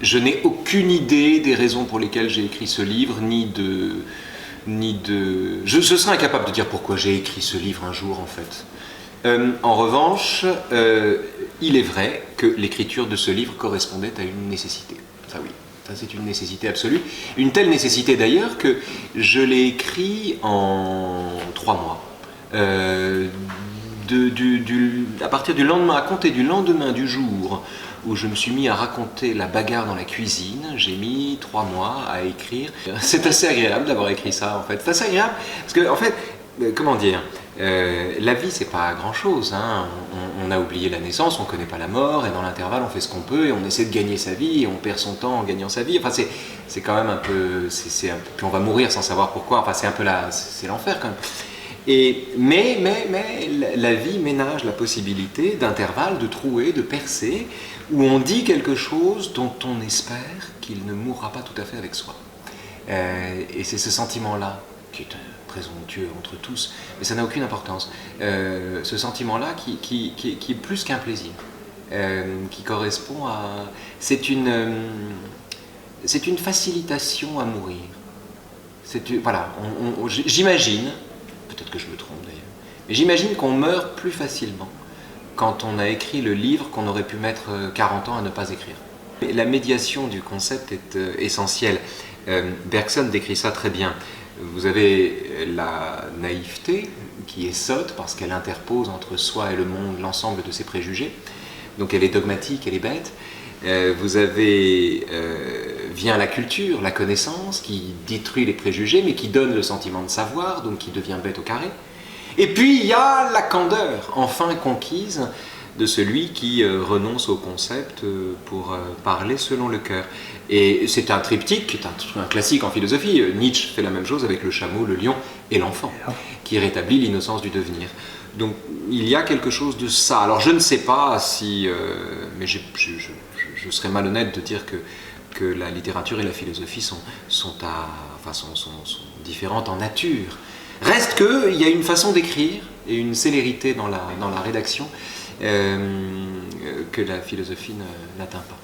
Je n'ai aucune idée des raisons pour lesquelles j'ai écrit ce livre, Je serais incapable de dire pourquoi j'ai écrit ce livre un jour, en fait. En revanche, il est vrai que l'écriture de ce livre correspondait à une nécessité. Ça oui, ça c'est une nécessité absolue. Une telle nécessité d'ailleurs que je l'ai écrit en 3 mois. À partir du lendemain, à compter du lendemain du jour où je me suis mis à raconter la bagarre dans la cuisine, j'ai mis 3 mois à écrire. C'est assez agréable d'avoir écrit ça, en fait. C'est assez agréable parce que, en fait, comment dire, la vie c'est pas grand chose, hein. On a oublié la naissance, on connaît pas la mort, et dans l'intervalle on fait ce qu'on peut et on essaie de gagner sa vie et on perd son temps en gagnant sa vie. Enfin c'est quand même un peu, puis on va mourir sans savoir pourquoi. Enfin c'est un peu c'est l'enfer quand même. Mais la vie ménage la possibilité d'intervalles, de trouées, de percées, où on dit quelque chose dont on espère qu'il ne mourra pas tout à fait avec soi. Et c'est ce sentiment-là qui est présomptueux entre tous, mais ça n'a aucune importance. Ce sentiment-là qui est plus qu'un plaisir, qui correspond à... C'est une facilitation à mourir. Voilà, j'imagine, peut-être que je me trompe d'ailleurs, mais j'imagine qu'on meurt plus facilement quand on a écrit le livre qu'on aurait pu mettre 40 ans à ne pas écrire. La médiation du concept est essentielle. Bergson décrit ça très bien. Vous avez la naïveté qui est sotte parce qu'elle interpose entre soi et le monde l'ensemble de ses préjugés. Donc elle est dogmatique, elle est bête. Vous avez vient la culture, la connaissance qui détruit les préjugés mais qui donne le sentiment de savoir, donc qui devient bête au carré. Et puis il y a la candeur enfin conquise de celui qui renonce au concept pour parler selon le cœur. Et c'est un triptyque qui est un classique en philosophie. Nietzsche fait la même chose avec le chameau, le lion et l'enfant, qui rétablit l'innocence du devenir. Donc il y a quelque chose de ça. Alors je ne sais pas si... mais je serais malhonnête de dire que la littérature et la philosophie sont différentes en nature. Reste qu'il y a une façon d'écrire et une célérité dans la rédaction que la philosophie n'atteint pas.